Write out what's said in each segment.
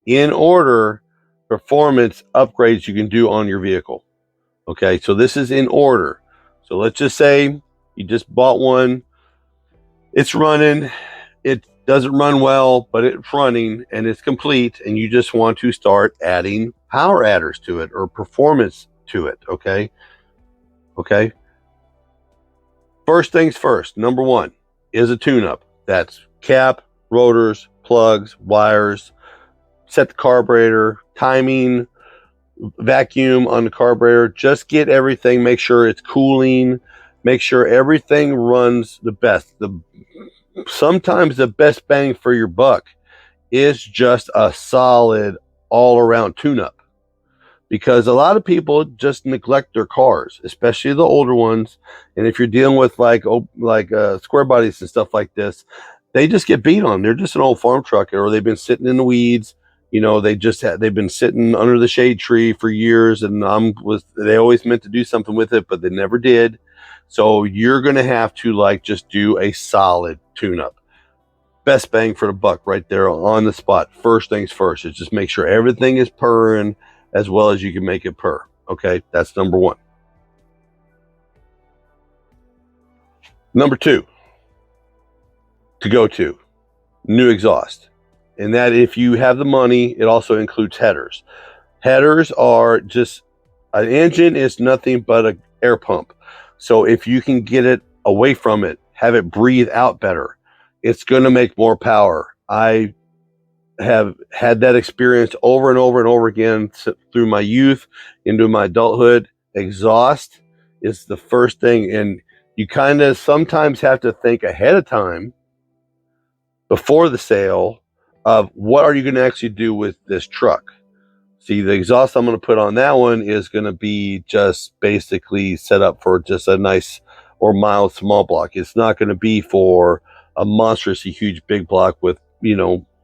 in order performance upgrades you can do on your vehicle. Okay, so this is in order. So let's just say you just bought one, it's running, it doesn't run well, but it's running and it's complete, and you just want to start adding power adders to it or performance to it. Okay. First things first, number one is a tune-up. That's cap, rotors, plugs, wires, set the carburetor, timing, vacuum on the carburetor. Just get everything, make sure it's cooling, make sure everything runs the best. Sometimes the best bang for your buck is just a solid all-around tune-up, because a lot of people just neglect their cars, especially the older ones. And if you're dealing with like square bodies and stuff like this, they just get beat on. They're just an old farm truck, or they've been sitting in the weeds. You know, they've been sitting under the shade tree for years, and they always meant to do something with it, but they never did. So you're going to have to like just do a solid tune-up. Best bang for the buck right there on the spot. First things first is just make sure everything is purring as well as you can make it purr. Okay, that's number one. Number two, to go to new exhaust. And that, if you have the money, it also includes headers. Headers are just, an engine is nothing but an air pump. So if you can get it away from it, have it breathe out better, it's going to make more power. I have had that experience over and over and over again through my youth into my adulthood. Exhaust is the first thing, and you kind of sometimes have to think ahead of time before the sale of what are you going to actually do with this truck. See, the exhaust I'm going to put on that one is going to be just basically set up for just a nice or mild small block. It's not going to be for a monstrously huge big block with,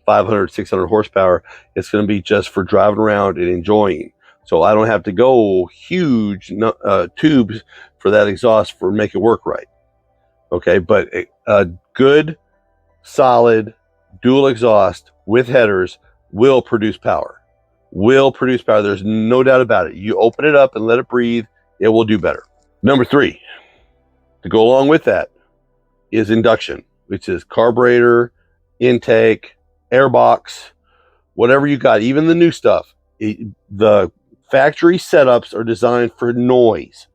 500, 600 horsepower. It's going to be just for driving around and enjoying. So I don't have to go huge tubes for that exhaust for make it work right. Okay, but a good, solid dual exhaust with headers will produce power. There's no doubt about it. You open it up and let it breathe, it will do better. Number three, to go along with that, is induction, which is carburetor, intake, airbox, whatever you got, even the new stuff. The factory setups are designed for noise,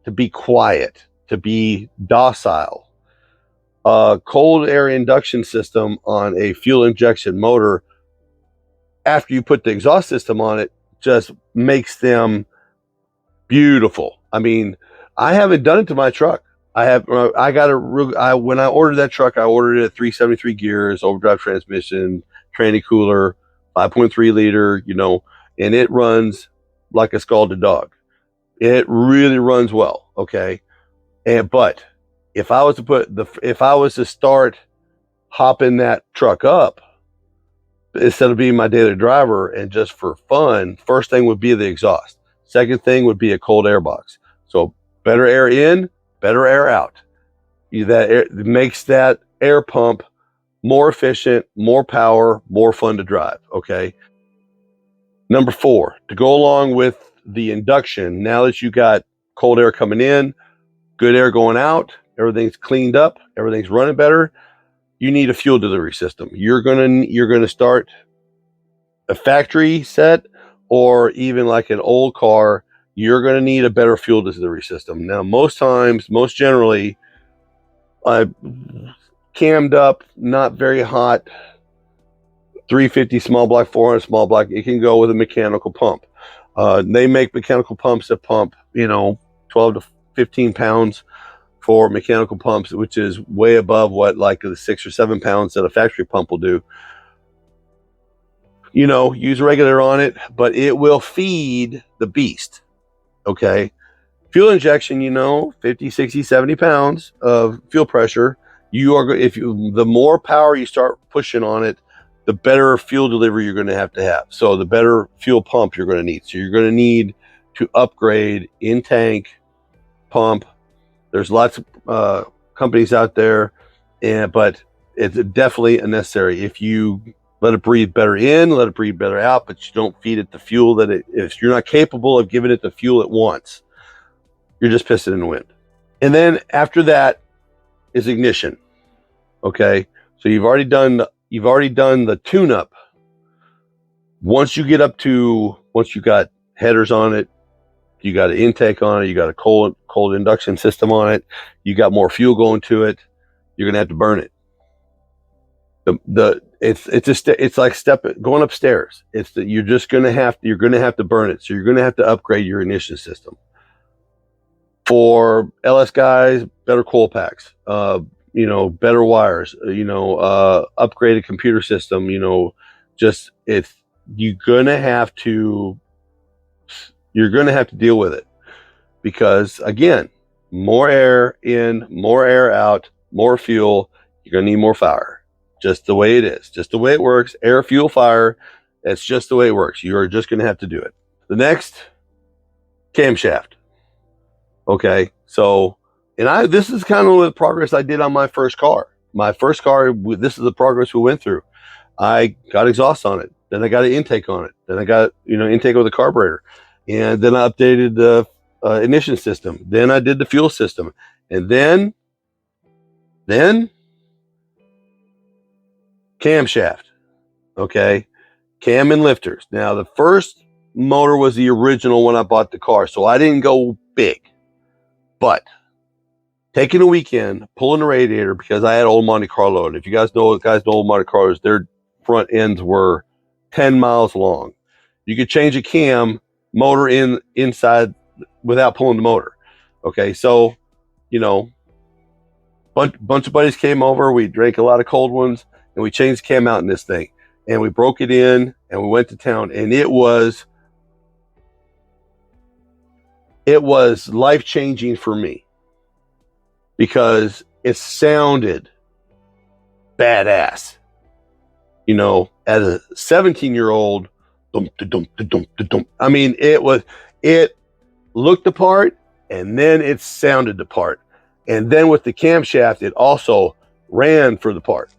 to be quiet, to be docile. A cold air induction system on a fuel injection motor, after you put the exhaust system on it, just makes them beautiful. I mean, I haven't done it to my truck. When I ordered that truck, I ordered it at 373 gears, overdrive transmission, tranny cooler, 5.3 liter, and it runs like a scalded dog. It really runs well. Okay. But if I was to start hopping that truck up, instead of being my daily driver and just for fun, first thing would be the exhaust. Second thing would be a cold air box. So better air in, better air out. That makes that air pump more efficient, more power, more fun to drive. Okay. Number four, to go along with the induction, now that you got cold air coming in, good air going out, everything's cleaned up, everything's running better, you need a fuel delivery system. You're gonna start a factory set, or even like an old car, you're gonna need a better fuel delivery system. Now, most generally, I cammed up, not very hot, 350 small block, 400 small block. It can go with a mechanical pump. They make mechanical pumps that pump, 12 to 15 pounds for mechanical pumps, which is way above what like the 6 or 7 pounds that a factory pump will do. Use regular on it, but it will feed the beast. Okay. Fuel injection, 50, 60, 70 pounds of fuel pressure. The more power you start pushing on it, the better fuel delivery you're going to have. So the better fuel pump you're going to need. So you're going to need to upgrade in tank pump. There's lots of companies out there, but it's definitely necessary. If you Let it breathe better in, let it breathe better out, but you don't feed it the fuel that if you're not capable of giving it the fuel it wants, you're just pissing in the wind. And then after that is ignition. Okay, so you've already done the tune-up. Once you got headers on it, you got an intake on it, you got a cold induction system on it, you got more fuel going to it, you're gonna have to burn it. It's like going upstairs. It's that you're gonna have to burn it. So you're gonna have to upgrade your ignition system. For LS guys, better coil packs, better wires, upgraded computer system, you're gonna have to deal with it, because again, more air in, more air out, more fuel, you're gonna need more fire. Just the way it is, just the way it works. Air, fuel, fire. That's just the way it works. You are just going to have to do it. The next, camshaft. Okay, so this is kind of the progress I did on my first car. My first car, this is the progress we went through. I got exhaust on it, then I got an intake on it, then I got intake with the carburetor, and then I updated the ignition system. Then I did the fuel system, and then camshaft. Okay, cam and lifters. Now the first motor was the original when I bought the car, so I didn't go big, but taking a weekend, pulling the radiator, because I had old Monte Carlo, and if you guys know old Monte Carlos, their front ends were 10 miles long. You could change a cam motor inside without pulling the motor. Okay, so bunch of buddies came over, we drank a lot of cold ones, and we changed the cam out in this thing, and we broke it in, and we went to town, and it was life-changing for me, because it sounded badass. As a 17-year-old, I mean, it looked the part, and then it sounded the part. And then with the camshaft, it also ran for the part.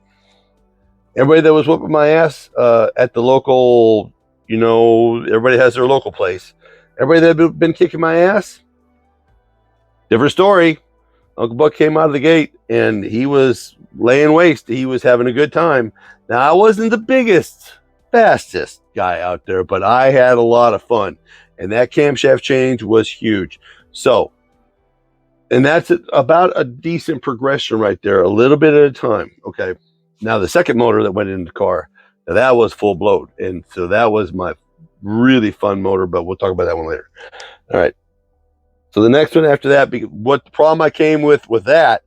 Everybody that was whooping my ass at the local, everybody has their local place. Everybody that had been kicking my ass, different story. Uncle Buck came out of the gate, and he was laying waste. He was having a good time. Now, I wasn't the biggest, fastest guy out there, but I had a lot of fun. And that camshaft change was huge. So, and that's about a decent progression right there, a little bit at a time. Okay. Now, the second motor that went in the car, now that was full blown. And so that was my really fun motor, but we'll talk about that one later. All right. So the next one after that, what the problem I came with that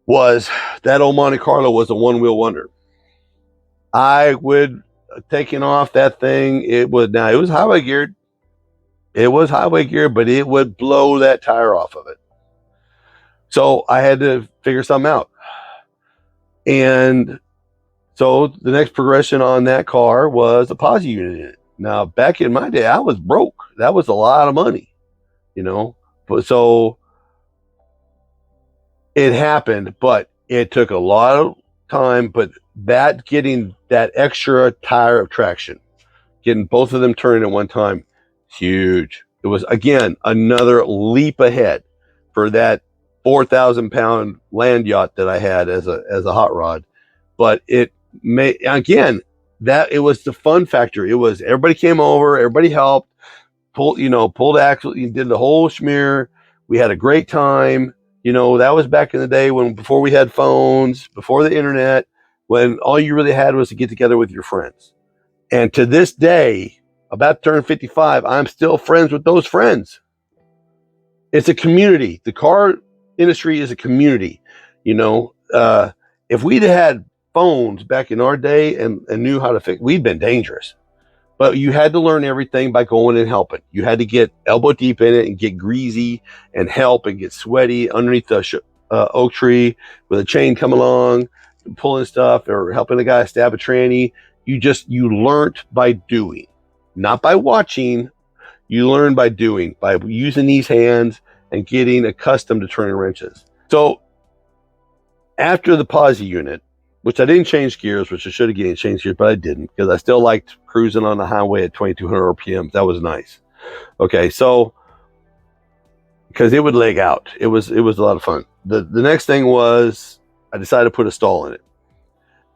was that old Monte Carlo was a one-wheel wonder. I would taking off that thing. It was highway geared. It was highway geared, but it would blow that tire off of it. So I had to figure something out. And so the next progression on that car was a posi unit in it. Now, back in my day, I was broke. That was a lot of money, But so it happened, but it took a lot of time. But getting that extra tire of traction, getting both of them turning at one time, huge. It was, again, another leap ahead for that 4,000-pound land yacht that I had as a hot rod. But it was the fun factor. It was, everybody came over, everybody helped, pulled axle, you did the whole schmear. We had a great time. That was back in the day before we had phones, before the internet, when all you really had was to get together with your friends. And to this day, about to turn 55, I'm still friends with those friends. It's a community. The car industry is a community. If we'd had phones back in our day and knew how to fix, we'd been dangerous. But you had to learn everything by going and helping. You had to get elbow deep in it and get greasy and help and get sweaty underneath the oak tree with a chain coming along, pulling stuff, or helping a guy stab a tranny. You learned by doing, not by watching. You learn by doing, by using these hands and getting accustomed to turning wrenches. So after the posi unit, which I didn't change gears, which I should have changed gears, but I didn't, because I still liked cruising on the highway at 2200 RPM. That was nice. Okay, so because it would leg out, it was a lot of fun. The next thing was I decided to put a stall in it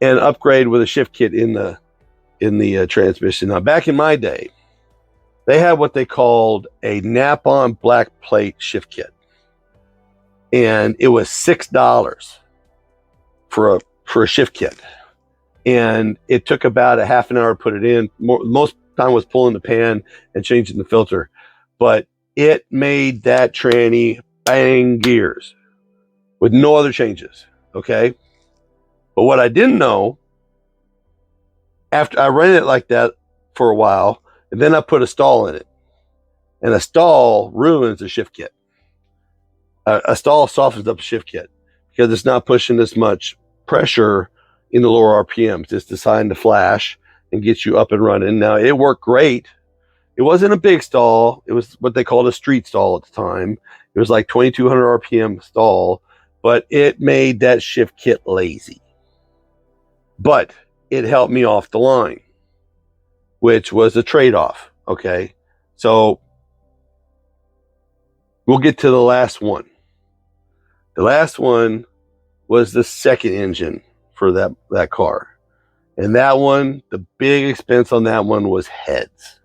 and upgrade with a shift kit in the transmission. Now, back in my day, they had what they called a Nap-on black plate shift kit, and it was $6 for a shift kit, and it took about a half an hour to put it in. Most time was pulling the pan and changing the filter, but it made that tranny bang gears with no other changes. Okay, but what I didn't know, after I ran it like that for a while, and then I put a stall in it, and a stall ruins a shift kit. A stall softens up a shift kit because it's not pushing as much pressure in the lower RPMs. It's designed to flash and get you up and running. Now, it worked great. It wasn't a big stall. It was what they called a street stall at the time. It was like 2200 RPM stall, but it made that shift kit lazy. But it helped me off the line, which was a trade-off. Okay, so we'll get to the last one. The last one was the second engine for that car. And that one, the big expense on that one was heads.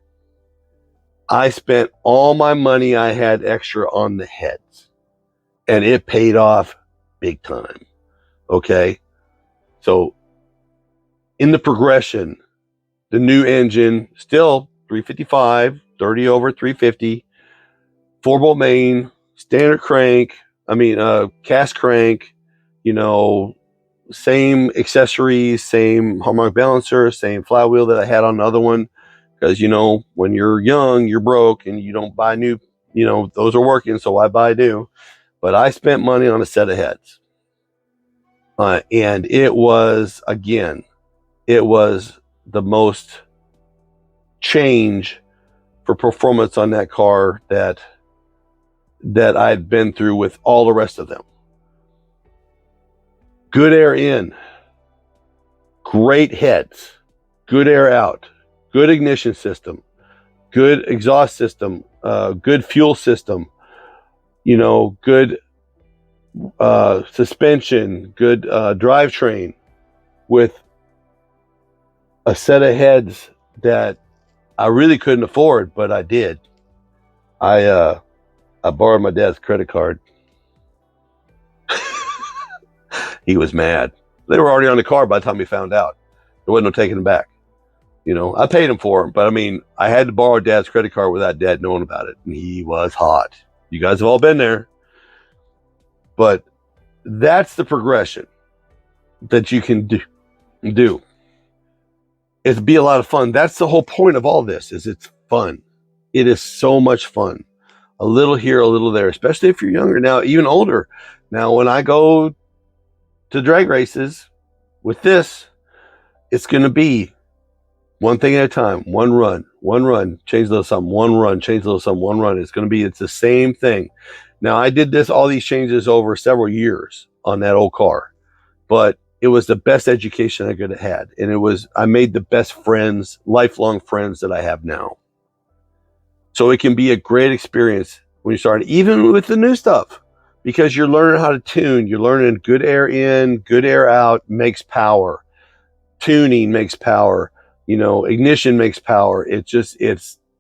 I spent all my money I had extra on the heads, and it paid off big time. Okay, so in the progression, the new engine, still 355, 30 over 350, 4-bolt main, standard crank, cast crank, same accessories, same harmonic balancer, same flywheel that I had on the other one. Because, when you're young, you're broke and you don't buy new, those are working, so why buy new? But I spent money on a set of heads. And it was the most change for performance on that car that I'd been through with all the rest of them. Good air in, great heads, good air out, good ignition system, good exhaust system, good fuel system, good suspension, good drivetrain, with a set of heads that I really couldn't afford, but I did. I borrowed my dad's credit card. He was mad. They were already on the car by the time he found out. There wasn't no taking them back. I paid him for them, but I had to borrow dad's credit card without dad knowing about it. And he was hot. You guys have all been there. But that's the progression that you can do. It'd be a lot of fun. That's the whole point of all this, is it's fun. It is so much fun. A little here, a little there, especially if you're younger. Now, even older. Now, when I go to drag races with this, it's going to be one thing at a time, one run, change a little something, one run, change a little something, one run. It's the same thing. Now, I did all these changes over several years on that old car, but it was the best education I could have had. And I made the best friends, lifelong friends that I have now. So it can be a great experience when you start, even with the new stuff, because you're learning how to tune. You're learning good air in, good air out makes power. Tuning makes power. Ignition makes power. It's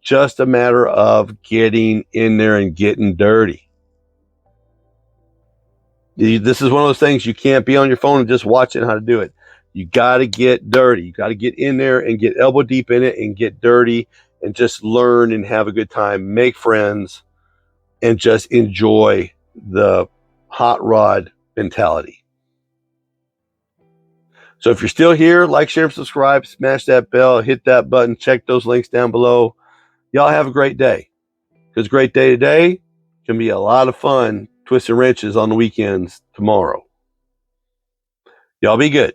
just a matter of getting in there and getting dirty. This is one of those things you can't be on your phone and just watching how to do it. You got to get dirty. You got to get in there and get elbow deep in it and get dirty and just learn and have a good time, make friends, and just enjoy the hot rod mentality. So if you're still here, like, share, and subscribe, smash that bell, hit that button, check those links down below. Y'all have a great day, because great day today can be a lot of fun twisting wrenches on the weekends tomorrow. Y'all be good.